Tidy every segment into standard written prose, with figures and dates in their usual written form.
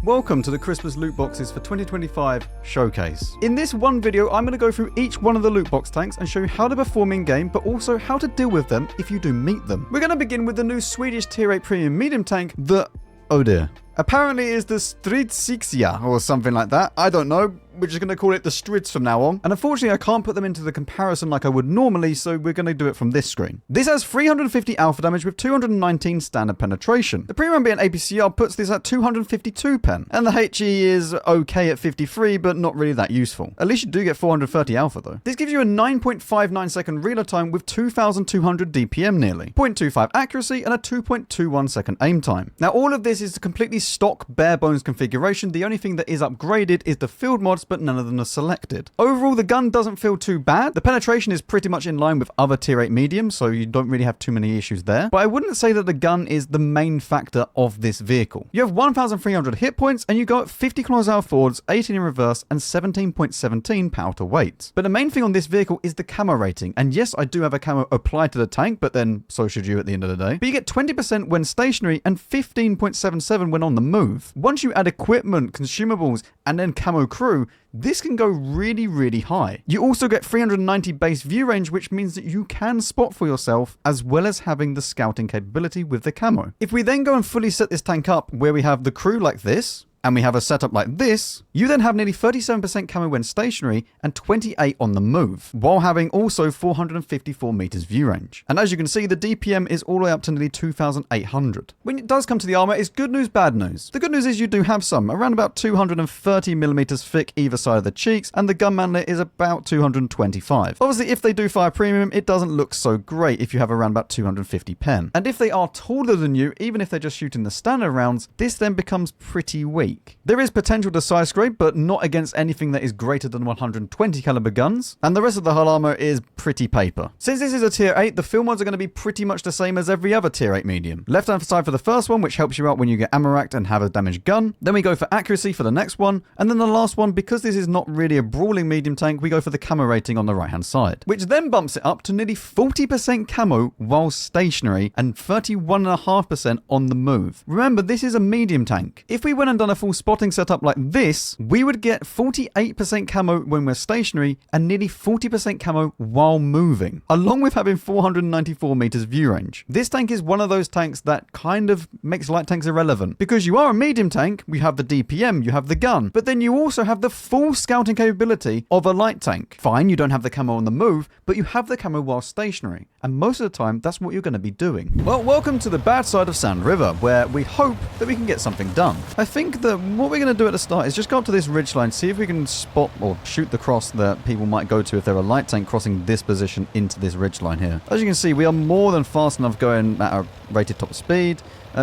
Welcome to the Christmas loot boxes for 2025 showcase. In this one video, I'm going to go through each one of the loot box tanks and show you how to perform in game, but also how to deal with them if you do meet them. We're going to begin with the new Swedish tier 8 premium medium tank, the... oh dear. Apparently it is the Stridsyxa or something like that. I don't know. We're just going to call it the Strids from now on. And unfortunately, I can't put them into the comparison like I would normally, so we're going to do it from this screen. This has 350 alpha damage with 219 standard penetration. The premium ambient APCR puts this at 252 pen. And the HE is okay at 53, but not really that useful. At least you do get 430 alpha though. This gives you a 9.59 second reload time with 2,200 DPM nearly, 0.25 accuracy, and a 2.21 second aim time. Now all of this is completely stock bare bones configuration. The only thing that is upgraded is the field mods, but none of them are selected. Overall, the gun doesn't feel too bad. The penetration is pretty much in line with other tier 8 mediums, so you don't really have too many issues there. But I wouldn't say that the gun is the main factor of this vehicle. You have 1,300 hit points, and you go at 50 km/h forwards, 18 in reverse, and 17.17 power to weight. But the main thing on this vehicle is the camo rating. And yes, I do have a camo applied to the tank, but then so should you at the end of the day. But you get 20% when stationary and 15.77 when on the move. Once you add equipment, consumables, and then camo crew, this can go really, really high. You also get 390 base view range, which means that you can spot for yourself, as well as having the scouting capability with the camo. If we then go and fully set this tank up where we have the crew like this, and we have a setup like this, you then have nearly 37% camo when stationary and 28 on the move, while having also 454 meters view range. And as you can see, the DPM is all the way up to nearly 2,800. When it does come to the armor, it's good news, bad news. The good news is you do have some, around about 230 millimeters thick either side of the cheeks, and the gun manlet is about 225. Obviously, if they do fire premium, it doesn't look so great if you have around about 250 pen. And if they are taller than you, even if they're just shooting the standard rounds, this then becomes pretty weak. There is potential to side scrape, but not against anything that is greater than 120 caliber guns, and the rest of the hull armor is pretty paper. Since this is a tier 8, the field mods are going to be pretty much the same as every other tier 8 medium. Left hand side for the first one, which helps you out when you get ammo racked and have a damaged gun. Then we go for accuracy for the next one, and then the last one, because this is not really a brawling medium tank, we go for the camo rating on the right hand side, which then bumps it up to nearly 40% camo while stationary and 31.5% on the move. Remember, this is a medium tank. If we went and done a full spotting setup like this, we would get 48% camo when we're stationary and nearly 40% camo while moving, along with having 494 meters view range. This tank is one of those tanks that kind of makes light tanks irrelevant, because you are a medium tank, you have the DPM, you have the gun, but then you also have the full scouting capability of a light tank. Fine, you don't have the camo on the move, but you have the camo while stationary, and most of the time that's what you're going to be doing. Well, welcome to the bad side of Sand River, where we hope that we can get something done. I think that what we're going to do at the start is just go up to this ridgeline, see if we can spot or shoot the cross that people might go to if they're a light tank crossing this position into this ridgeline here. As you can see, we are more than fast enough going at our rated top speed.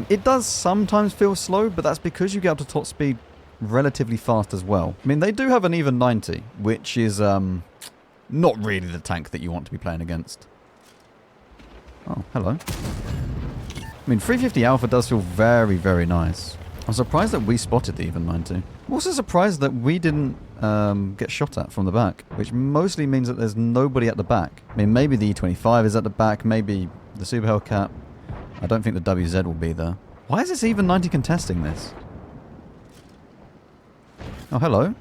It does sometimes feel slow, but that's because you get up to top speed relatively fast as well. I mean, they do have an even 90, which is not really the tank that you want to be playing against. Oh, hello. I mean, 350 alpha does feel very, very nice. I'm surprised that we spotted the even 90. I'm also surprised that we didn't get shot at from the back, which mostly means that there's nobody at the back. I mean, maybe the E25 is at the back, maybe the Super Hellcat. I don't think the WZ will be there. Why is this even 90 contesting this? Oh, hello.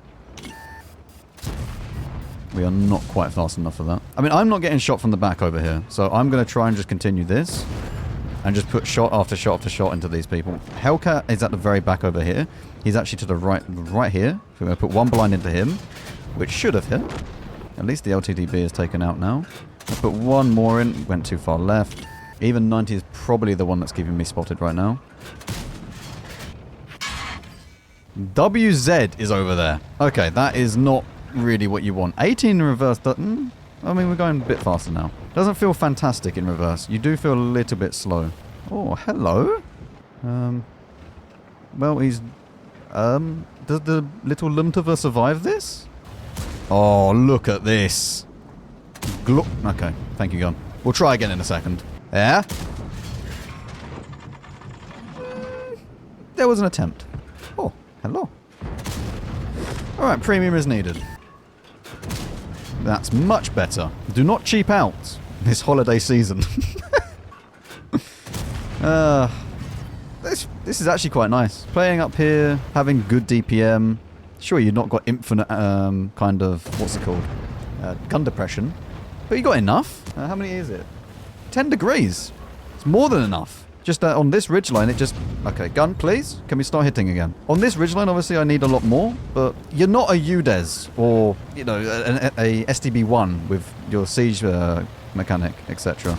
We are not quite fast enough for that. I mean, I'm not getting shot from the back over here, so I'm going to try and just continue this and just put shot after shot after shot into these people. Hellcat is at the very back over here. He's actually to the right here. So we're going to put one blind into him, which should have hit. At least the LTDB is taken out now. Let's put one more in. Went too far left. Even 90 is probably the one that's keeping me spotted right now. WZ is over there. Okay, that is not really what you want. 18 in reverse doesn't... I mean, we're going a bit faster now. Doesn't feel fantastic in reverse. You do feel a little bit slow. Oh, hello. Well, he's... does the little Lumtova survive this? Oh, look at this. Okay, thank you, gun. We'll try again in a second. Yeah? There was an attempt. Oh, hello. Alright, premium is needed. That's much better. Do not cheap out this holiday season. This is actually quite nice. Playing up here, having good DPM. Sure, you've not got infinite kind of, what's it called? Gun depression. But you got enough. How many is it? 10 degrees. It's more than enough. Just on this ridgeline, it just... Okay, gun, please. Can we start hitting again? On this ridgeline, obviously, I need a lot more. But you're not a UDES or, you know, a STB-1 with your siege mechanic, etc.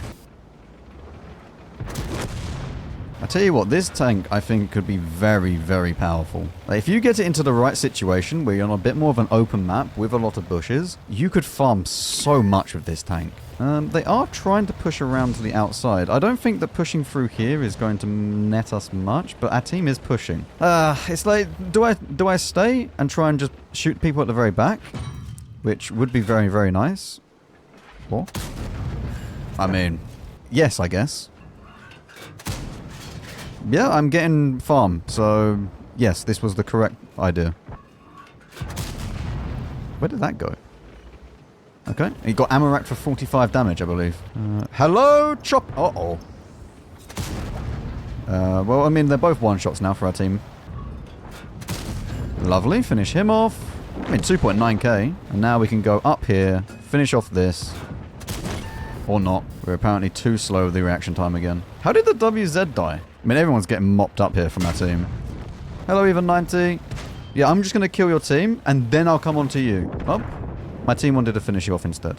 I tell you what, this tank, I think, could be very, very powerful. Like, if you get it into the right situation, where you're on a bit more of an open map with a lot of bushes, you could farm so much with this tank. They are trying to push around to the outside. I don't think that pushing through here is going to net us much, but our team is pushing. It's like, do I stay and try and just shoot people at the very back? Which would be very, very nice. Or? I mean, yes, I guess. Yeah, I'm getting farm, so yes, this was the correct idea. Where did that go? Okay, he got ammo rack for 45 damage, I believe. Hello, chop. Uh-oh. Well, I mean, they're both one-shots now for our team. Lovely, finish him off. I mean, 2.9k. And now we can go up here, finish off this. Or not. We're apparently too slow with the reaction time again. How did the WZ die? I mean, everyone's getting mopped up here from our team. Hello, even 90. Yeah, I'm just going to kill your team, and then I'll come on to you. Oh, my team wanted to finish you off instead.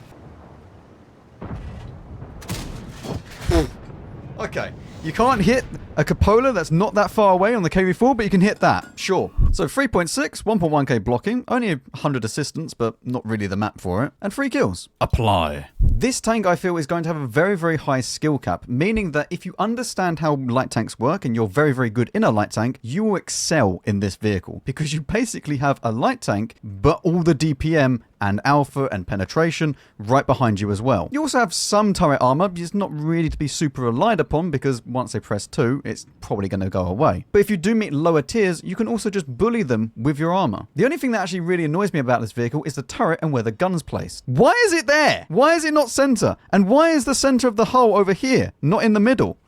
Okay. You can't hit a cupola that's not that far away on the KV4, but you can hit that. Sure. So 3.6, 1.1k blocking, only 100 assistance, but not really the map for it, and 3 kills. Apply. This tank, I feel, is going to have a very, very high skill cap, meaning that if you understand how light tanks work and you're very, very good in a light tank, you will excel in this vehicle, because you basically have a light tank, but all the DPM and alpha and penetration right behind you as well. You also have some turret armor, but it's not really to be super relied upon, because once they press 2, it's probably going to go away. But if you do meet lower tiers, you can also just bully them with your armor. The only thing that actually really annoys me about this vehicle is the turret and where the gun's placed. Why is it there? Why is it not center? And why is the center of the hull over here, not in the middle?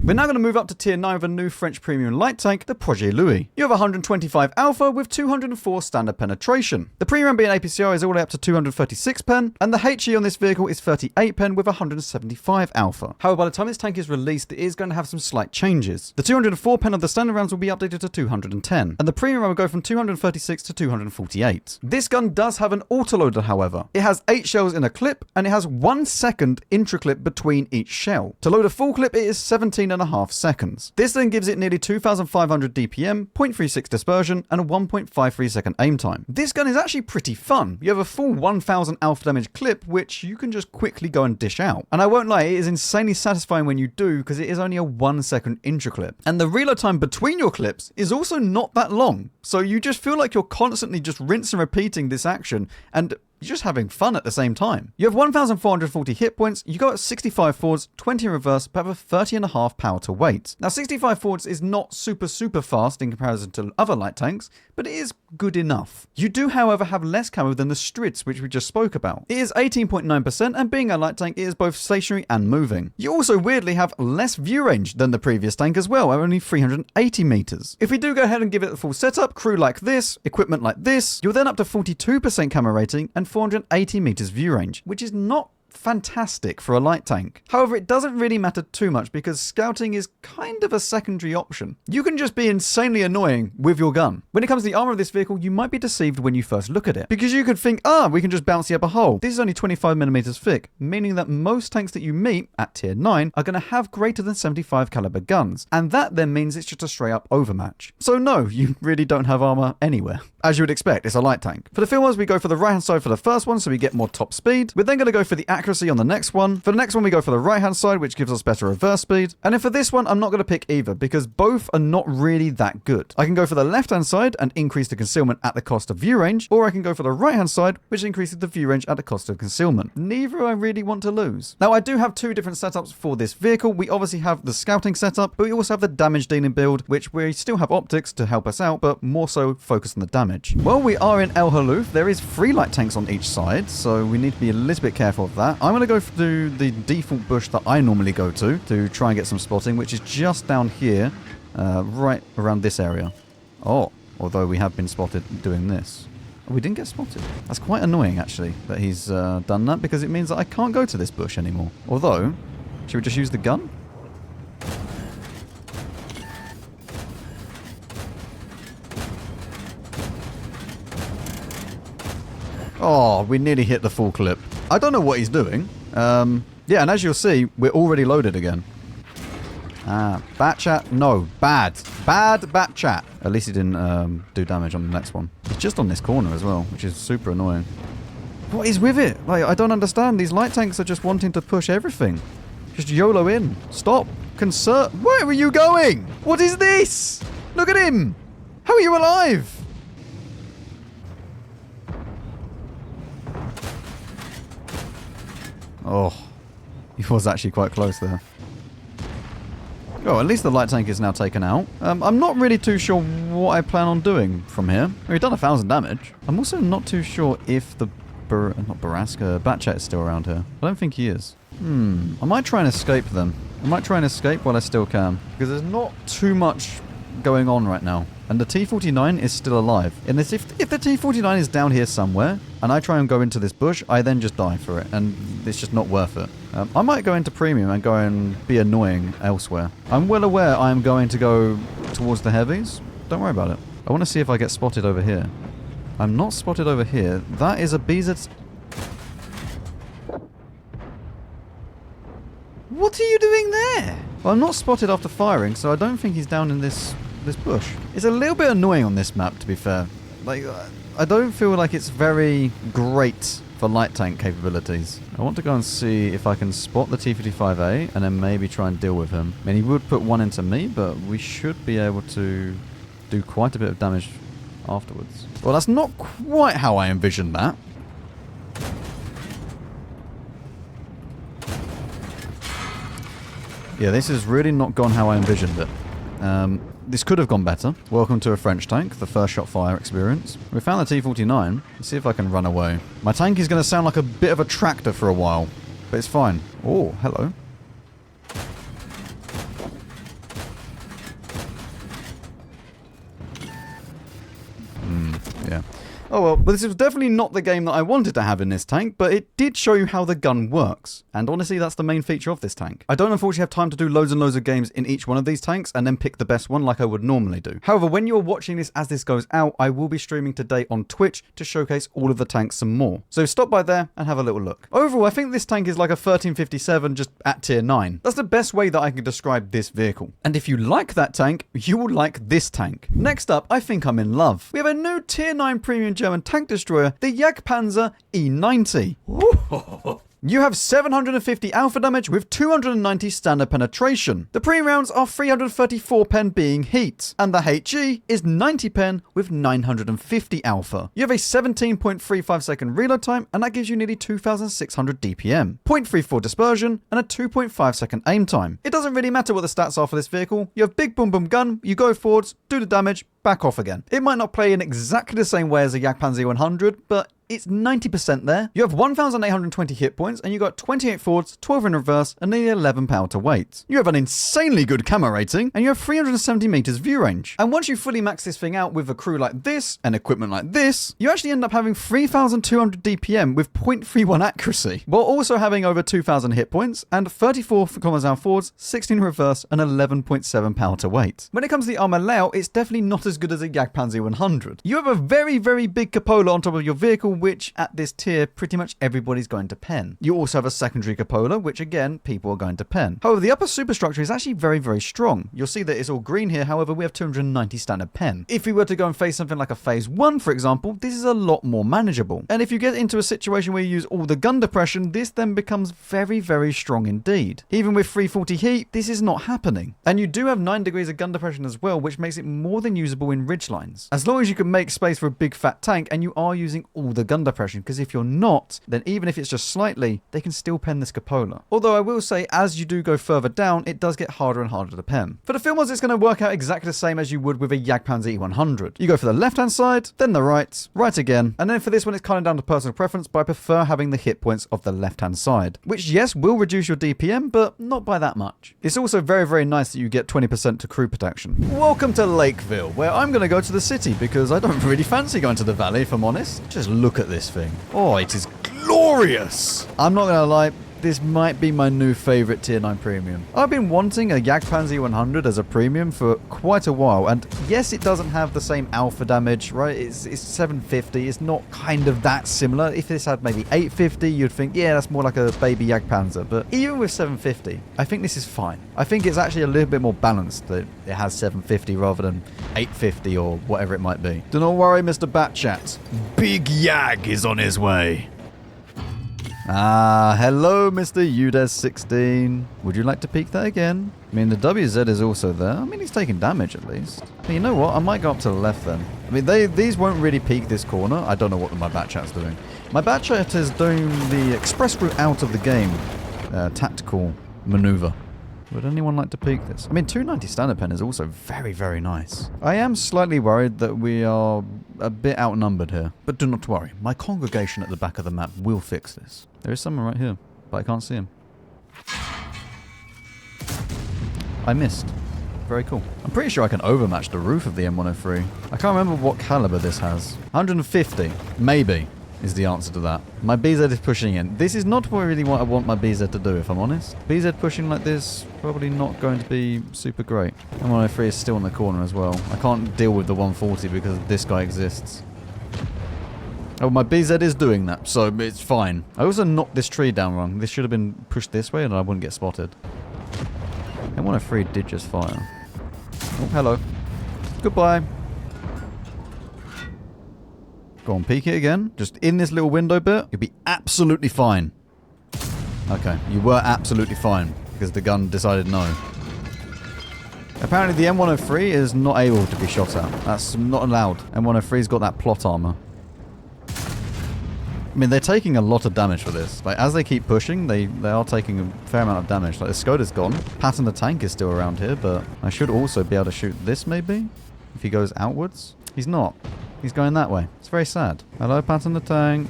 We're now going to move up to tier 9 with a new French premium light tank, the Projet Louis. You have 125 alpha with 204 standard penetration. The premium being APCR is all the way up to 236 pen, and the HE on this vehicle is 38 pen with 175 alpha. However, by the time this tank is released, it is going to have some slight changes. The 204 pen of the standard rounds will be updated to 210, and the premium will go from 236 to 248. This gun does have an autoloader, however. It has 8 shells in a clip, and it has 1 second intra-clip between each shell. To load a full clip, it is 17.5 seconds. This then gives it nearly 2,500 DPM, 0.36 dispersion, and a 1.53 second aim time. This gun is actually pretty fun. You have a full 1,000 alpha damage clip, which you can just quickly go and dish out. And I won't lie, it is insanely satisfying when you do, because it is only a 1 second intra clip. And the reload time between your clips is also not that long. So you just feel like you're constantly just rinsing and repeating this action, and you're just having fun at the same time. You have 1,440 hit points, you go at 65 forwards, 20 in reverse, but have a 30.5 power to weight. Now 65 forwards is not super fast in comparison to other light tanks, but it is good enough. You do, however, have less camo than the Strids, which we just spoke about. It is 18.9%, and being a light tank, it is both stationary and moving. You also weirdly have less view range than the previous tank as well, at only 380 meters. If we do go ahead and give it the full setup, crew like this, equipment like this, you're then up to 42% camo rating and 480 meters view range, which is not fantastic for a light tank. However, it doesn't really matter too much because scouting is kind of a secondary option. You can just be insanely annoying with your gun. When it comes to the armor of this vehicle, you might be deceived when you first look at it, because you could think, we can just bounce the upper hull. This is only 25mm thick, meaning that most tanks that you meet at tier 9 are going to have greater than 75 caliber guns, and that then means it's just a straight up overmatch. So no, you really don't have armor anywhere. As you would expect, it's a light tank. For the filmers, we go for the right hand side for the first one, so we get more top speed. We're then going to go for the accuracy on the next one. For the next one, we go for the right hand side, which gives us better reverse speed. And then for this one, I'm not going to pick either, because both are not really that good. I can go for the left hand side and increase the concealment at the cost of view range, or I can go for the right hand side, which increases the view range at the cost of concealment. Neither I really want to lose. Now, I do have 2 different setups for this vehicle. We obviously have the scouting setup, but we also have the damage dealing build, which we still have optics to help us out, but more so focus on the damage. damage. Well, we are in El Haluf. There is 3 light tanks on each side, so we need to be a little bit careful of that. I'm going to go through the default bush that I normally go to try and get some spotting, which is just down here, right around this area. Oh, although we have been spotted doing this. Oh, we didn't get spotted. That's quite annoying, actually, that he's done that, because it means that I can't go to this bush anymore. Although, should we just use the gun? Oh, we nearly hit the full clip. I don't know what he's doing. Yeah, and as you'll see, we're already loaded again. Bat chat? No, bad. Bad bat chat. At least he didn't do damage on the next one. He's just on this corner as well, which is super annoying. What is with it? Like, I don't understand. These light tanks are just wanting to push everything. Just YOLO in. Stop. Concert. Where are you going? What is this? Look at him. How are you alive? Oh, he was actually quite close there. Oh, at least the light tank is now taken out. I'm not really too sure what I plan on doing from here. We've done 1,000 damage. I'm also not too sure if the Batchat is still around here. I don't think he is. I might try and escape them. I might try and escape while I still can, because there's not too much going on right now. And the T-49 is still alive. And if the T-49 is down here somewhere, and I try and go into this bush, I then just die for it. And it's just not worth it. I might go into premium and go and be annoying elsewhere. I'm well aware I'm going to go towards the heavies. Don't worry about it. I want to see if I get spotted over here. I'm not spotted over here. That is a BZ. What are you doing there? Well, I'm not spotted after firing, so I don't think he's down in this bush. It's a little bit annoying on this map, to be fair. Like, I don't feel like it's very great for light tank capabilities. I want to go and see if I can spot the T-55A and then maybe try and deal with him. I mean, he would put one into me, but we should be able to do quite a bit of damage afterwards. Well, that's not quite how I envisioned that. Yeah, this has really not gone how I envisioned it. This could have gone better. Welcome to a French tank, the first shot fire experience. We found the T-49. Let's see if I can run away. My tank is going to sound like a bit of a tractor for a while, but it's fine. Oh, hello. Yeah. Oh well, but this was definitely not the game that I wanted to have in this tank, but it did show you how the gun works. And honestly, that's the main feature of this tank. I don't unfortunately have time to do loads and loads of games in each one of these tanks and then pick the best one like I would normally do. However, when you're watching this as this goes out, I will be streaming today on Twitch to showcase all of the tanks some more. So stop by there and have a little look. Overall, I think this tank is like a 1357 just at tier 9. That's the best way that I can describe this vehicle. And if you like that tank, you will like this tank. Next up, I think I'm in love. We have a new tier 9 premium German tank destroyer, the Jp.Pz E90. You have 750 alpha damage with 290 standard penetration. The pre-rounds are 334 pen being heat, and the HE is 90 pen with 950 alpha. You have a 17.35 second reload time, and that gives you nearly 2,600 DPM, 0.34 dispersion, and a 2.5 second aim time. It doesn't really matter what the stats are for this vehicle. You have big boom boom gun, you go forwards, do the damage, back off again. It might not play in exactly the same way as a Jp.Pz 100, but it's 90% there. You have 1,820 hit points, and you got 28 forwards, 12 in reverse, and nearly 11 power to weight. You have an insanely good camo rating, and you have 370 meters view range. And once you fully max this thing out with a crew like this, and equipment like this, you actually end up having 3,200 DPM with 0.31 accuracy, while also having over 2,000 hit points, and 34 kilometers an hour forwards, 16 in reverse, and 11.7 power to weight. When it comes to the armor layout, it's definitely not as good as a Jp.Pz 100. You have a very, very big cupola on top of your vehicle, which at this tier, pretty much everybody's going to pen. You also have a secondary cupola, which again, people are going to pen. However, the upper superstructure is actually very, very strong. You'll see that it's all green here, however, we have 290 standard pen. If we were to go and face something like a phase 1, for example, this is a lot more manageable. And if you get into a situation where you use all the gun depression, this then becomes very, very strong indeed. Even with 340 heat, this is not happening. And you do have 9 degrees of gun depression as well, which makes it more than usable comfortable in ridgelines. As long as you can make space for a big fat tank and you are using all the gun depression, because if you're not, then even if it's just slightly, they can still pen this cupola. Although I will say, as you do go further down, it does get harder and harder to pen. For the field mods, it's going to work out exactly the same as you would with a Jp.Pz E100. You go for the left-hand side, then the right again, and then for this one, it's kind of down to personal preference, but I prefer having the hit points of the left-hand side, which yes, will reduce your DPM, but not by that much. It's also very, very nice that you get 20% to crew protection. Welcome to Lakeville, where I'm going to go to the city because I don't really fancy going to the valley, if I'm honest. Just look at this thing. Oh, it is glorious. I'm not going to lie. This might be my new favorite tier 9 premium. I've been wanting a Jp.Pz 100 as a premium for quite a while, and yes, it doesn't have the same alpha damage, right? It's 750. It's not kind of that similar. If this had maybe 850, you'd think, yeah, that's more like a baby Jagdpanzer. But even with 750, I think this is fine. I think it's actually a little bit more balanced that it has 750 rather than 850 or whatever it might be. Do not worry, Mr. Batchat. Big Jag is on his way. Ah, hello, Mr. Jp.Pz. Would you like to peek that again? I mean, the WZ is also there. I mean, he's taking damage at least. But you know what? I might go up to the left then. I mean, these won't really peek this corner. I don't know what my Batchat's doing. My Batchat is doing the express route out of the game. Tactical maneuver. Would anyone like to peek this? I mean, 290 standard pen is also very, very nice. I am slightly worried that we are a bit outnumbered here. But do not worry. My congregation at the back of the map will fix this. There is someone right here, but I can't see him. I missed. Very cool. I'm pretty sure I can overmatch the roof of the M103. I can't remember what caliber this has. 150, maybe, is the answer to that. My BZ is pushing in. This is not really what I want my BZ to do, if I'm honest. BZ pushing like this, probably not going to be super great. M103 is still in the corner as well. I can't deal with the 140 because this guy exists. Oh, my BZ is doing that, so it's fine. I also knocked this tree down wrong. This should have been pushed this way and I wouldn't get spotted. M103 did just fire. Oh, hello. Goodbye. Go on, peek it again. Just in this little window bit. You'll be absolutely fine. Okay, you were absolutely fine because the gun decided no. Apparently the M103 is not able to be shot at. That's not allowed. M103's got that plot armor. I mean, they're taking a lot of damage for this. Like, as they keep pushing, they are taking a fair amount of damage. Like, the Skoda's gone. Patton the tank is still around here, but I should also be able to shoot this, maybe? If he goes outwards? He's not. He's going that way. It's very sad. Hello, Patton the tank.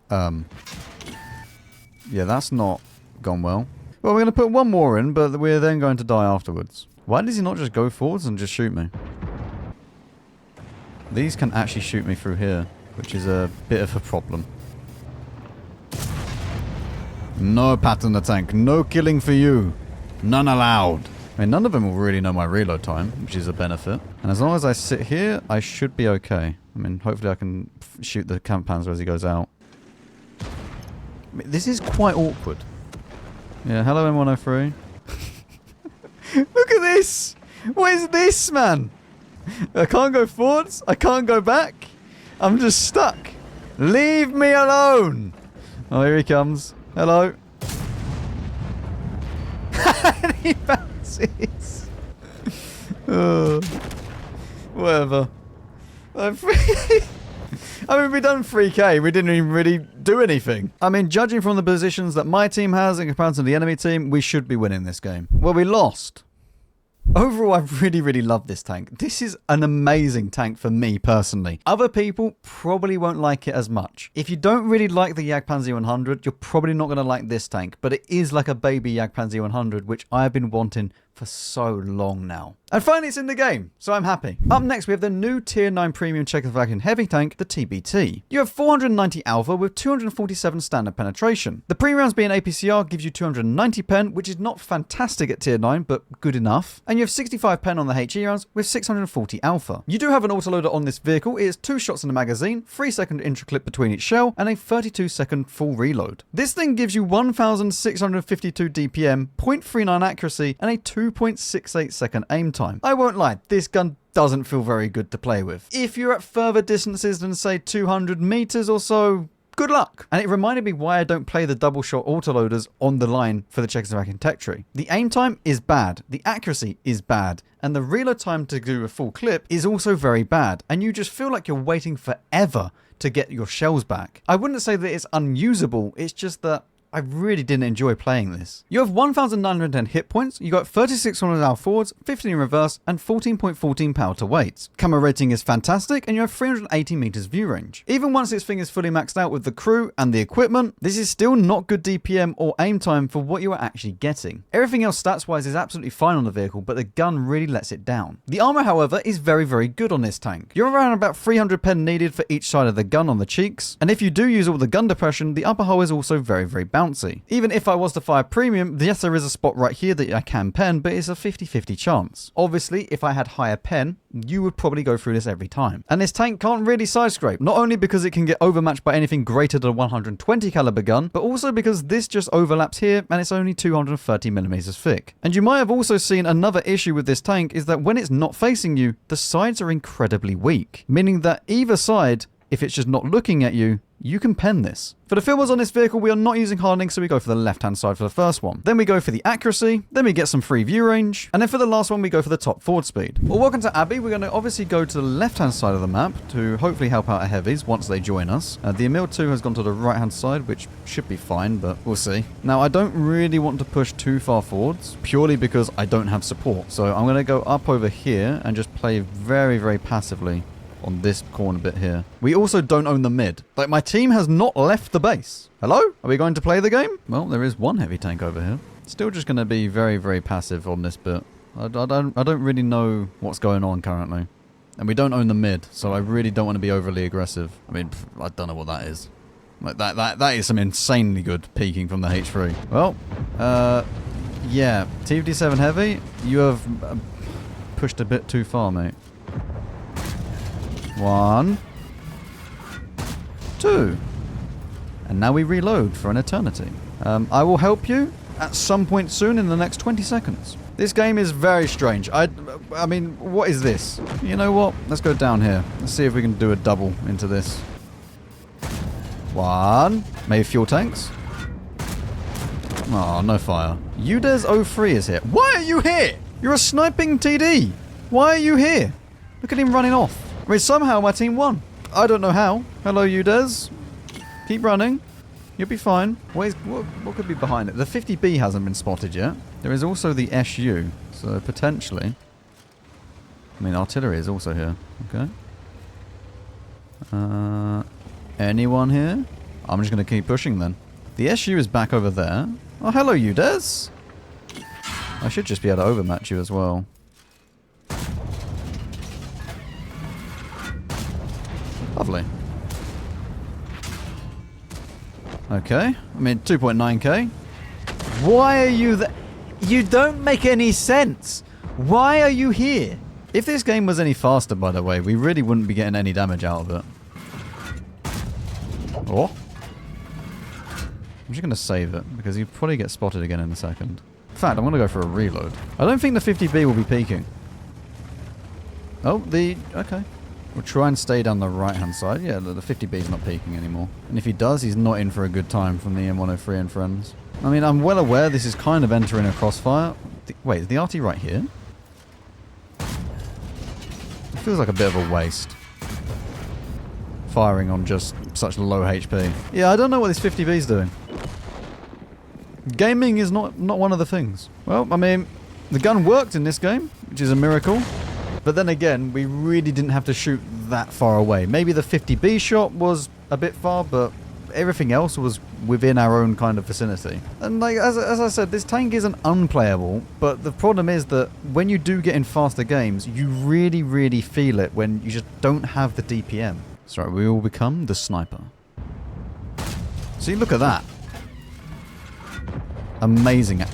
Yeah, that's not gone well. Well, we're going to put one more in, but we're then going to die afterwards. Why does he not just go forwards and just shoot me? These can actually shoot me through here, which is a bit of a problem. No, Patton the tank. No killing for you. None allowed. I mean, none of them will really know my reload time, which is a benefit. And as long as I sit here, I should be okay. I mean, hopefully I can shoot the Kampfpanzer as he goes out. I mean, this is quite awkward. Yeah, hello M103. Look at this! What is this, man? I can't go forwards. I can't go back. I'm just stuck. Leave me alone. Oh, here he comes. Hello. He bounces. Whatever. I mean, we done 3k. We didn't even really do anything. I mean, judging from the positions that my team has in comparison to the enemy team, we should be winning this game. Well, we lost. Overall, I really, really love this tank. This is an amazing tank for me, personally. Other people probably won't like it as much. If you don't really like the Jp.Pz 100, you're probably not going to like this tank, but it is like a baby Jp.Pz 100, which I've been wanting for so long now. And finally, it's in the game, so I'm happy. Up next, we have the new Tier 9 Premium Czechoslovakian Heavy Tank, the TBT. You have 490 alpha with 247 standard penetration. The pre-rounds being APCR gives you 290 pen, which is not fantastic at Tier 9, but good enough. And you have 65 pen on the HE rounds with 640 alpha. You do have an autoloader on this vehicle. It is 2 shots in the magazine, 3-second intra-clip between each shell, and a 32-second full reload. This thing gives you 1,652 DPM, 0.39 accuracy, and a 2.68 second aim time. I won't lie, this gun doesn't feel very good to play with. If you're at further distances than say 200 meters or so, good luck. And it reminded me why I don't play the double shot autoloaders on the line for the Czechoslovakian tech tree. The aim time is bad, the accuracy is bad, and the reload time to do a full clip is also very bad, and you just feel like you're waiting forever to get your shells back. I wouldn't say that it's unusable, it's just that I really didn't enjoy playing this. You have 1,910 hit points, you got 3600 hour forwards, 15 in reverse, and 14.14 power to weight. Camera rating is fantastic, and you have 380 meters view range. Even once this thing is fully maxed out with the crew and the equipment, this is still not good DPM or aim time for what you are actually getting. Everything else stats-wise is absolutely fine on the vehicle, but the gun really lets it down. The armor, however, is very, very good on this tank. You're around about 300 pen needed for each side of the gun on the cheeks, and if you do use all the gun depression, the upper hull is also very, very bouncy. Even if I was to fire premium, yes, there is a spot right here that I can pen, but it's a 50-50 chance. Obviously, if I had higher pen, you would probably go through this every time. And this tank can't really side scrape, not only because it can get overmatched by anything greater than a 120 caliber gun, but also because this just overlaps here and it's only 230 millimeters thick. And you might have also seen another issue with this tank is that when it's not facing you, the sides are incredibly weak, meaning that either side, if it's just not looking at you, you can pen this. For the filmers on this vehicle, we are not using hardening, so we go for the left-hand side for the first one. Then we go for the accuracy, then we get some free view range, and then for the last one, we go for the top forward speed. Well, welcome to Abbey. We're going to obviously go to the left-hand side of the map to hopefully help out our heavies once they join us. The Emil 2 has gone to the right-hand side, which should be fine, but we'll see. Now, I don't really want to push too far forwards, purely because I don't have support. So I'm going to go up over here and just play very, very passively on this corner bit here. We also don't own the mid. Like, my team has not left the base. Hello? Are we going to play the game? Well, there is one heavy tank over here. Still just going to be very, very passive on this bit. I don't really know what's going on currently. And we don't own the mid, so I really don't want to be overly aggressive. I mean, I don't know what that is. Like, that is some insanely good peeking from the H3. Well, yeah. TFD7 heavy, you have pushed a bit too far, mate. 1, 2, and now we reload for an eternity. I will help you at some point soon in the next 20 seconds. This game is very strange. I mean, what is this? You know what? Let's go down here. Let's see if we can do a double into this. 1, maybe fuel tanks. Oh, no fire. Jp.Pz is here. Why are you here? You're a sniping TD. Why are you here? Look at him running off. I mean, somehow my team won. I don't know how. Hello, Jp.Pz. Keep running. You'll be fine. What could be behind it? The 50B hasn't been spotted yet. There is also the SU. So potentially... I mean, artillery is also here. Okay. Anyone here? I'm just going to keep pushing then. The SU is back over there. Oh, hello, Jp.Pz. I should just be able to overmatch you as well. Lovely. Okay. I mean, 2.9k. Why are you there? You don't make any sense. Why are you here? If this game was any faster, by the way, we really wouldn't be getting any damage out of it. Oh. I'm just going to save it, because you probably get spotted again in a second. In fact, I'm going to go for a reload. I don't think the 50B will be peeking. Oh, okay. We'll try and stay down the right-hand side. Yeah, the 50B is not peeking anymore. And if he does, he's not in for a good time from the M103 and friends. I mean, I'm well aware this is kind of entering a crossfire. Wait, is the RT right here? It feels like a bit of a waste. Firing on just such low HP. Yeah, I don't know what this 50B is doing. Gaming is not one of the things. Well, I mean, the gun worked in this game, which is a miracle. But then again, we really didn't have to shoot that far away. Maybe the 50B shot was a bit far, but everything else was within our own kind of vicinity. And like as I said, this tank isn't unplayable, but the problem is that when you do get in faster games, you really, really feel it when you just don't have the DPM. Sorry, we will become the sniper. See, look at that. Amazing. Okay,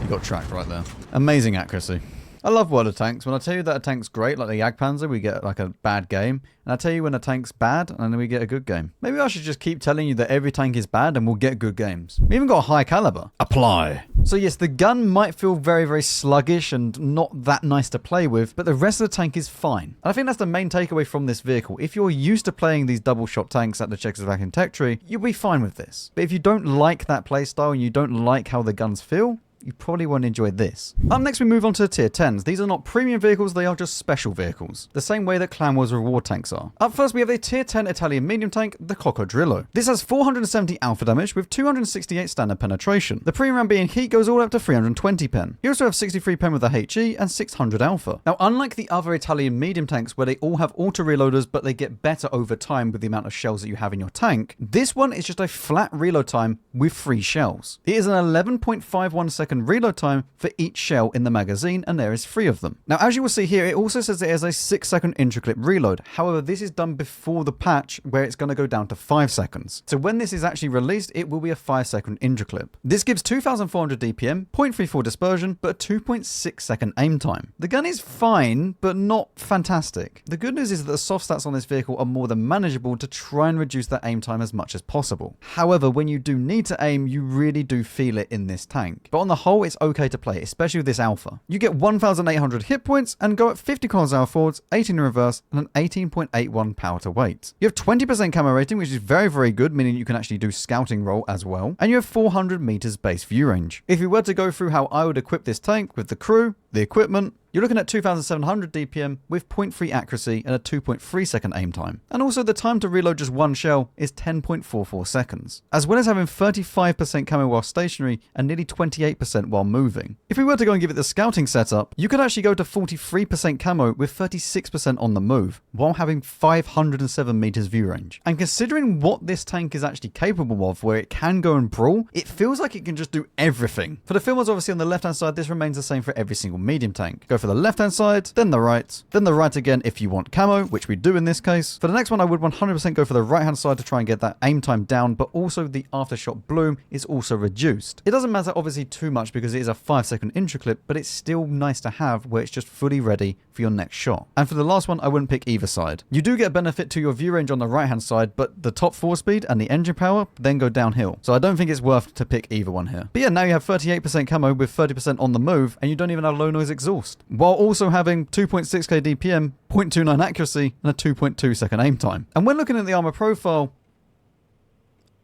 you got tracked right there. Amazing accuracy. I love World of Tanks. When I tell you that a tank's great, like the Jagdpanzer, we get like a bad game. And I tell you when a tank's bad, and then we get a good game. Maybe I should just keep telling you that every tank is bad and we'll get good games. We even got a high caliber. Apply. So yes, the gun might feel very, very sluggish and not that nice to play with, but the rest of the tank is fine. And I think that's the main takeaway from this vehicle. If you're used to playing these double shot tanks at the Czechoslovakian tech tree, you'll be fine with this. But if you don't like that playstyle and you don't like how the guns feel, you probably won't enjoy this. Up next, we move on to the tier 10s. These are not premium vehicles, they are just special vehicles. The same way that Clan Wars reward tanks are. Up first, we have a tier 10 Italian medium tank, the Coccodrillo. This has 470 alpha damage with 268 standard penetration. The premium round being heat goes all up to 320 pen. You also have 63 pen with a HE and 600 alpha. Now, unlike the other Italian medium tanks where they all have auto reloaders, but they get better over time with the amount of shells that you have in your tank, this one is just a flat reload time with 3 shells. It is an 11.51 second reload time for each shell in the magazine, and there is 3 of them. Now, as you will see here, it also says it has a 6-second intraclip reload. However, this is done before the patch where it's going to go down to 5 seconds. So when this is actually released, it will be a 5-second intraclip. This gives 2,400 DPM, 0.34 dispersion, but a 2.6 second aim time. The gun is fine, but not fantastic. The good news is that the soft stats on this vehicle are more than manageable to try and reduce that aim time as much as possible. However, when you do need to aim, you really do feel it in this tank. But on the whole, it's okay to play, especially with this alpha. You get 1,800 hit points and go at 50 km/h forwards, 18 in reverse, and an 18.81 power to weight. You have 20% camo rating, which is very, very good, meaning you can actually do scouting role as well. And you have 400 meters base view range. If you were to go through how I would equip this tank with the crew, the equipment, you're looking at 2,700 DPM with 0.3 accuracy and a 2.3 second aim time. And also the time to reload just one shell is 10.44 seconds, as well as having 35% camo while stationary and nearly 28% while moving. If we were to go and give it the scouting setup, you could actually go to 43% camo with 36% on the move, while having 507 meters view range. And considering what this tank is actually capable of, where it can go and brawl, it feels like it can just do everything. For the filmers, obviously on the left hand side, this remains the same for every single medium tank. Go for the left hand side, then the right again if you want camo, which we do in this case. For the next one, I would 100% go for the right hand side to try and get that aim time down, but also the aftershot bloom is also reduced. It doesn't matter obviously too much because it is a 5-second intraclip, but it's still nice to have where it's just fully ready for your next shot. And for the last one, I wouldn't pick either side. You do get benefit to your view range on the right hand side, but the top 4 speed and the engine power then go downhill. So I don't think it's worth to pick either one here. But yeah, now you have 38% camo with 30% on the move, and you don't even have low noise exhaust, while also having 2.6k DPM, 0.29 accuracy, and a 2.2 second aim time. And when looking at the armor profile,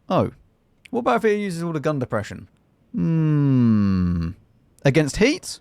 oh, what about if it uses all the gun depression? Against heat?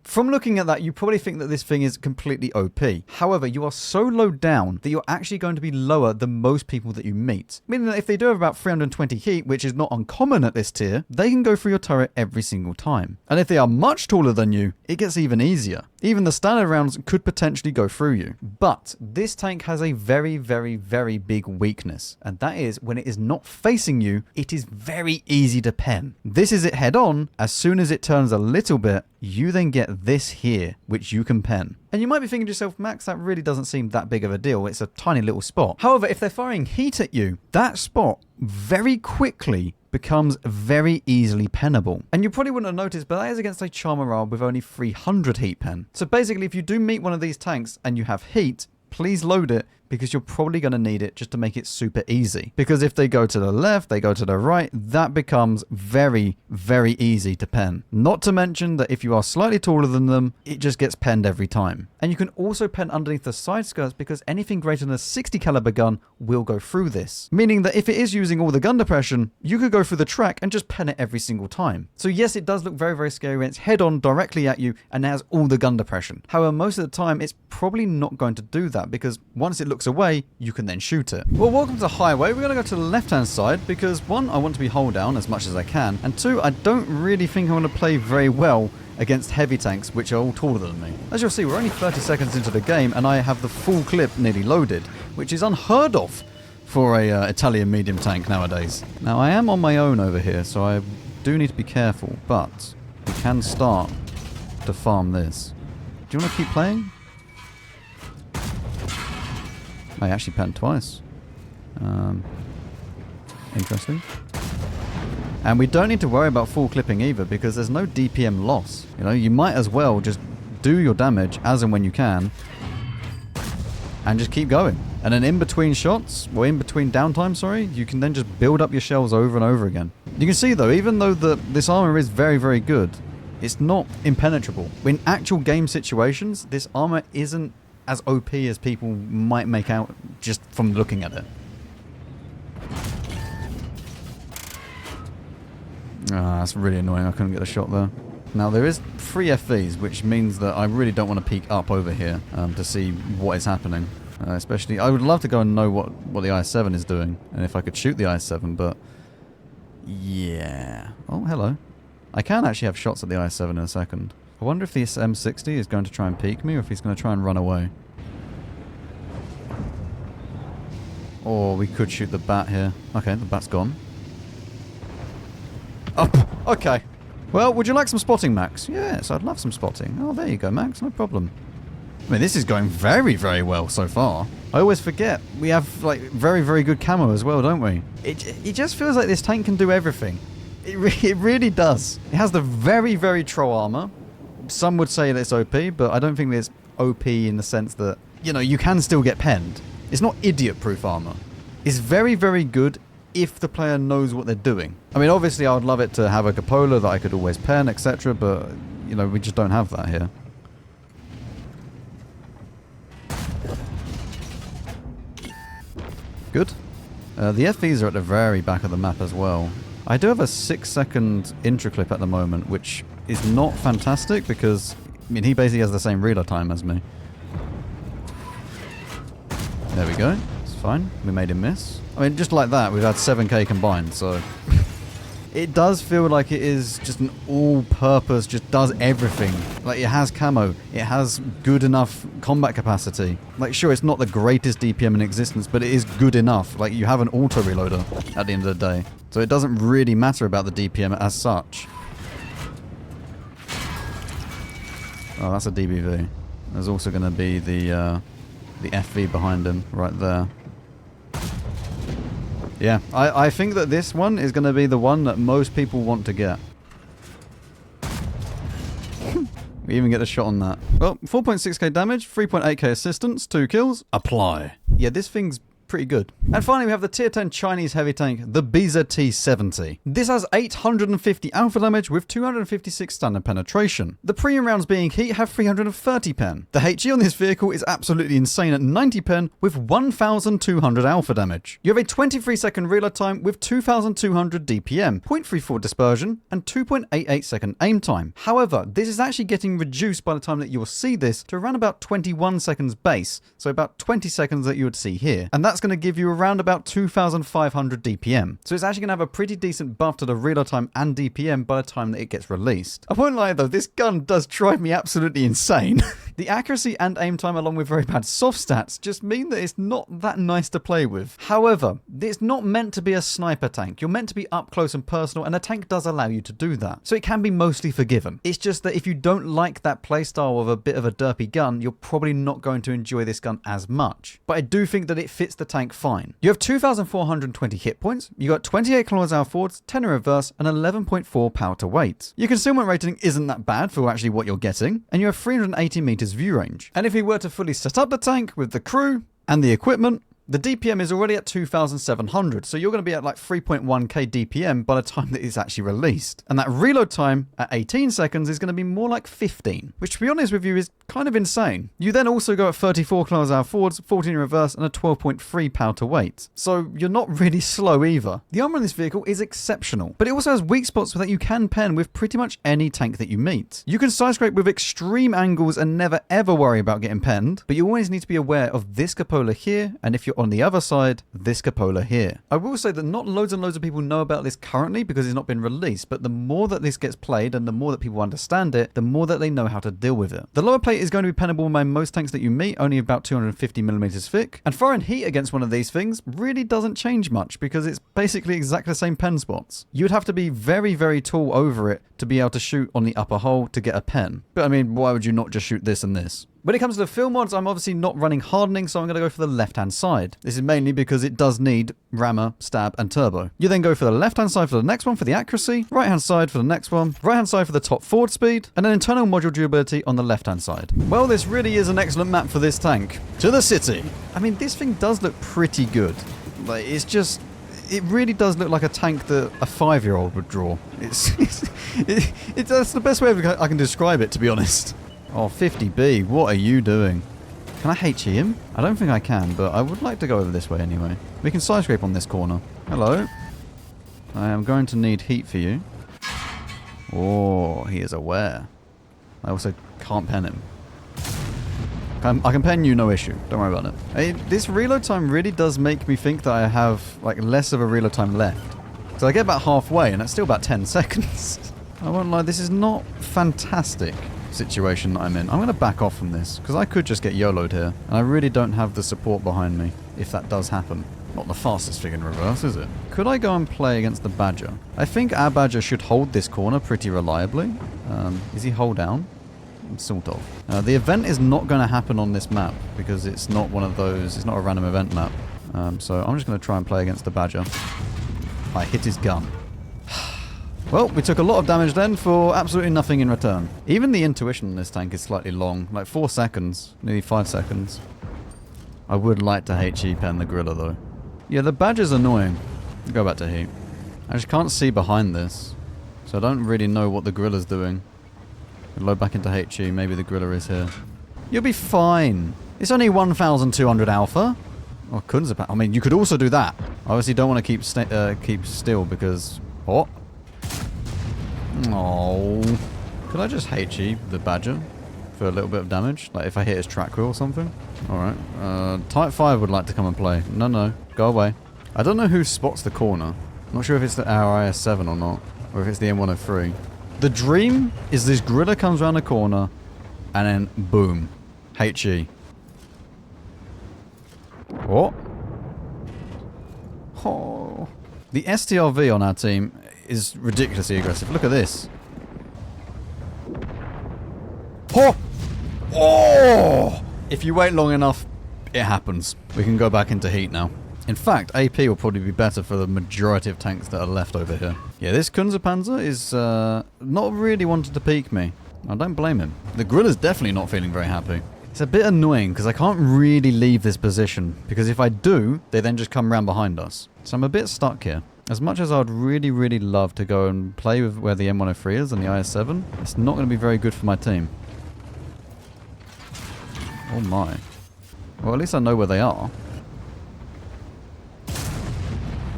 From looking at that, you probably think that this thing is completely OP. However, you are so low down that you're actually going to be lower than most people that you meet. Meaning that if they do have about 320 heat, which is not uncommon at this tier, they can go through your turret every single time. And if they are much taller than you, it gets even easier. Even the standard rounds could potentially go through you. But this tank has a very, very, very big weakness. And that is when it is not facing you, it is very easy to pen. This is it head on. As soon as it turns a little bit, you then get this here, which you can pen. And you might be thinking to yourself, Max, that really doesn't seem that big of a deal. It's a tiny little spot. However, if they're firing heat at you, that spot very quickly becomes very easily pennable. And you probably wouldn't have noticed, but that is against a char morale with only 300 heat pen. So basically, if you do meet one of these tanks and you have heat, please load it, because you're probably going to need it just to make it super easy. Because if they go to the left, they go to the right, that becomes very, very easy to pen. Not to mention that if you are slightly taller than them, it just gets penned every time. And you can also pen underneath the side skirts because anything greater than a 60 caliber gun will go through this. Meaning that if it is using all the gun depression, you could go through the track and just pen it every single time. So yes, it does look very, very scary when it's head on directly at you and has all the gun depression. However, most of the time, it's probably not going to do that because once it looks away, you can then shoot it. Well, welcome to the highway. We're going to go to the left-hand side because 1, I want to be hold down as much as I can, and 2, I don't really think I want to play very well against heavy tanks, which are all taller than me. As you'll see, we're only 30 seconds into the game, and I have the full clip nearly loaded, which is unheard of for a Italian medium tank nowadays. Now, I am on my own over here, so I do need to be careful, but we can start to farm this. Do you want to keep playing? I actually penned twice. Interesting. And we don't need to worry about full clipping either because there's no DPM loss. You know, you might as well just do your damage as and when you can, and just keep going. And then in between shots, or in between downtime, sorry, you can then just build up your shells over and over again. You can see though, even though this armor is very, very good, it's not impenetrable. In actual game situations, this armor isn't as OP as people might make out just from looking at it. Ah, that's really annoying. I couldn't get a shot there. Now there is 3 FVs, which means that I really don't want to peek up over here to see what is happening. Especially, I would love to go and know what the IS-7 is doing, and if I could shoot the IS-7, but yeah. Oh, hello. I can actually have shots at the IS-7 in a second. I wonder if the M60 is going to try and peek me, or if he's going to try and run away. Or we could shoot the bat here. Okay, the bat's gone. Oh, okay. Well, would you like some spotting, Max? Yes, I'd love some spotting. Oh, there you go, Max. No problem. I mean, this is going very, very well so far. I always forget. We have, like, very, very good camo as well, don't we? It just feels like this tank can do everything. It really does. It has the very, very troll armor. Some would say that it's OP, but I don't think it's OP in the sense that, you know, you can still get penned. It's not idiot-proof armor. It's very, very good if the player knows what they're doing. I mean, obviously, I would love it to have a cupola that I could always pen, etc., but, you know, we just don't have that here. Good. The FVs are at the very back of the map as well. I do have a 6-second intro clip at the moment, which is not fantastic because, I mean, he basically has the same reload time as me. There we go. It's fine. We made him miss. I mean, just like that, we've had 7k combined, so... It does feel like it is just an all-purpose, just does everything. Like, it has camo, it has good enough combat capacity. Like, sure, it's not the greatest DPM in existence, but it is good enough. Like, you have an auto-reloader at the end of the day. So it doesn't really matter about the DPM as such. Oh, that's a DBV. There's also going to be the FV behind him, right there. Yeah, I think that this one is going to be the one that most people want to get. We even get a shot on that. Well, 4.6k damage, 3.8k assistance, 2 kills. Apply. Yeah, this thing's pretty good. And finally, we have the tier 10 Chinese heavy tank, the Jp.Pz. This has 850 alpha damage with 256 standard penetration. The premium rounds being heat have 330 pen. The HE on this vehicle is absolutely insane at 90 pen with 1200 alpha damage. You have a 23-second reload time with 2200 DPM, 0.34 dispersion, and 2.88 second aim time. However, this is actually getting reduced by the time that you'll see this to around about 21 seconds base, so about 20 seconds that you would see here. And that's going to give you around about 2500 DPM. So it's actually going to have a pretty decent buff to the reload time and DPM by the time that it gets released. I won't lie though, this gun does drive me absolutely insane. The accuracy and aim time along with very bad soft stats just mean that it's not that nice to play with. However, it's not meant to be a sniper tank. You're meant to be up close and personal, and the tank does allow you to do that. So it can be mostly forgiven. It's just that if you don't like that playstyle of a bit of a derpy gun, you're probably not going to enjoy this gun as much. But I do think that it fits the tank fine. You have 2,420 hit points, you got 28 kilometers hour forwards, 10 in reverse, and 11.4 power to weight. Your concealment rating isn't that bad for actually what you're getting, and you have 380 meters view range. And if we were to fully set up the tank with the crew and the equipment, the DPM is already at 2,700, so you're going to be at like 3.1k DPM by the time that it's actually released. And that reload time at 18 seconds is going to be more like 15, which to be honest with you is kind of insane. You then also go at 34 kilometers hour forwards, 14 in reverse, and a 12.3 power to weight. So you're not really slow either. The armor in this vehicle is exceptional, but it also has weak spots that you can pen with pretty much any tank that you meet. You can side scrape with extreme angles and never ever worry about getting penned, but you always need to be aware of this cupola here, and if you're on the other side, this cupola here. I will say that not loads and loads of people know about this currently because it's not been released, but the more that this gets played and the more that people understand it, the more that they know how to deal with it. The lower plate is going to be pennable by most tanks that you meet, only about 250mm thick, and firing heat against one of these things really doesn't change much because it's basically exactly the same pen spots. You would have to be very, very tall over it to be able to shoot on the upper hole to get a pen. But I mean, why would you not just shoot this and this? When it comes to the fill mods, I'm obviously not running hardening, so I'm going to go for the left-hand side. This is mainly because it does need rammer, stab, and turbo. You then go for the left-hand side for the next one for the accuracy, right-hand side for the next one, right-hand side for the top forward speed, and then internal module durability on the left-hand side. Well, this really is an excellent map for this tank. To the city. I mean, this thing does look pretty good. Like, it's just... It really does look like a tank that a 5-year-old would draw. That's the best way I can describe it, to be honest. Oh, 50B, what are you doing? Can I HE him? I don't think I can, but I would like to go over this way anyway. We can side scrape on this corner. Hello. I am going to need heat for you. Oh, he is aware. I also can't pen him. I can pen you, no issue. Don't worry about it. This reload time really does make me think that I have like less of a reload time left. So I get about halfway and that's still about 10 seconds. I won't lie, this is not fantastic situation that I'm in. I'm going to back off from this because I could just get YOLO'd here and I really don't have the support behind me if that does happen. Not the fastest thing in reverse, is it? Could I go and play against the Badger? I think our Badger should hold this corner pretty reliably. Is he hold down? Sort of. The event is not going to happen on this map because it's not one of those, it's not a random event map. So I'm just going to try and play against the Badger. I hit his gun. Well, we took a lot of damage then for absolutely nothing in return. Even the intuition on this tank is slightly long, like 4 seconds, nearly 5 seconds. I would like to HE pen the Gorilla though. Yeah, the Badger's annoying. Go back to heat. I just can't see behind this, so I don't really know what the Gorilla's doing. Load back into HE, maybe the Gorilla is here. You'll be fine. It's only 1,200 alpha. Oh, I mean, you could also do that. I obviously don't want to keep still because... What? Oh, could I just HE the Badger for a little bit of damage? Like if I hit his track wheel or something? Alright. Type 5 would like to come and play. No, go away. I don't know who spots the corner. I'm not sure if it's our IS-7 or not. Or if it's the M103. The dream is this Gorilla comes around the corner and then boom. HE. What? Oh. The STRV on our team is ridiculously aggressive. Look at this. Oh! Oh! If you wait long enough, it happens. We can go back into heat now. In fact, AP will probably be better for the majority of tanks that are left over here. Yeah, this Kunze-Panzer is not really wanting to peek me. I don't blame him. The Gorilla's definitely not feeling very happy. It's a bit annoying because I can't really leave this position. Because if I do, they then just come around behind us. So I'm a bit stuck here. As much as I would really, really love to go and play with where the M103 is and the IS-7, it's not going to be very good for my team. Oh my. Well, at least I know where they are.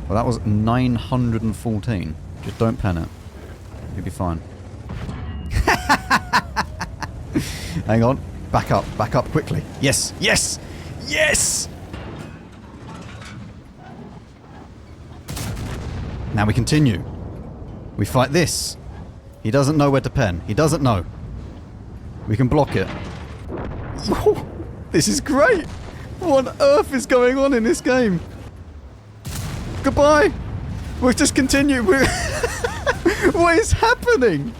Well, that was 914. Just don't pen it. You'll be fine. Hang on. Back up quickly. Yes, yes, yes! Now we continue. We fight this. He doesn't know where to pen. He doesn't know. We can block it. Oh, this is great! What on earth is going on in this game? Goodbye! We'll just continue. What is happening?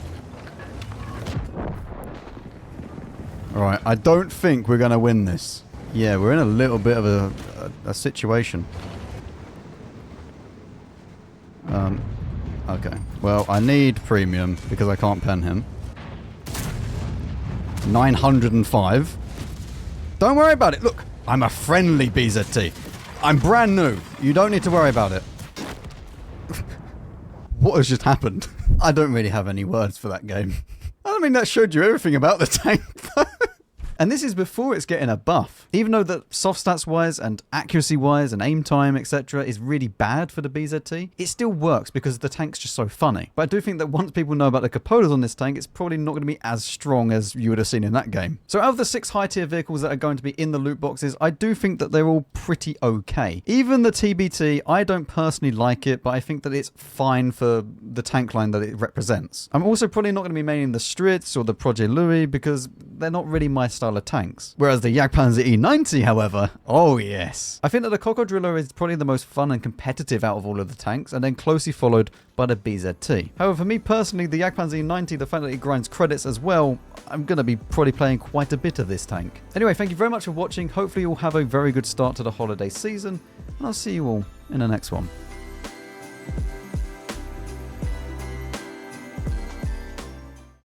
Alright, I don't think we're going to win this. Yeah, we're in a little bit of a situation. Okay. Well, I need premium because I can't pen him. 905. Don't worry about it. Look, I'm a friendly BZT. I'm brand new. You don't need to worry about it. What has just happened? I don't really have any words for that game. I don't mean that showed you everything about the tank. And this is before it's getting a buff. Even though that soft stats wise and accuracy wise and aim time etc is really bad for the BZT, it still works because the tank's just so funny. But I do think that once people know about the Cupolas on this tank, it's probably not going to be as strong as you would have seen in that game. So out of the 6 high tier vehicles that are going to be in the loot boxes, I do think that they're all pretty okay. Even the TBT, I don't personally like it, but I think that it's fine for the tank line that it represents. I'm also probably not going to be maining the Strids or the Projet Louis because they're not really my style of tanks. Whereas the Jp.Pz E90, however, oh yes. I think that the Coccodrillo is probably the most fun and competitive out of all of the tanks, and then closely followed by the BZT. However, for me personally, the Jp.Pz E90, the fact that it grinds credits as well, I'm going to be probably playing quite a bit of this tank. Anyway, thank you very much for watching. Hopefully you'll have a very good start to the holiday season, and I'll see you all in the next one.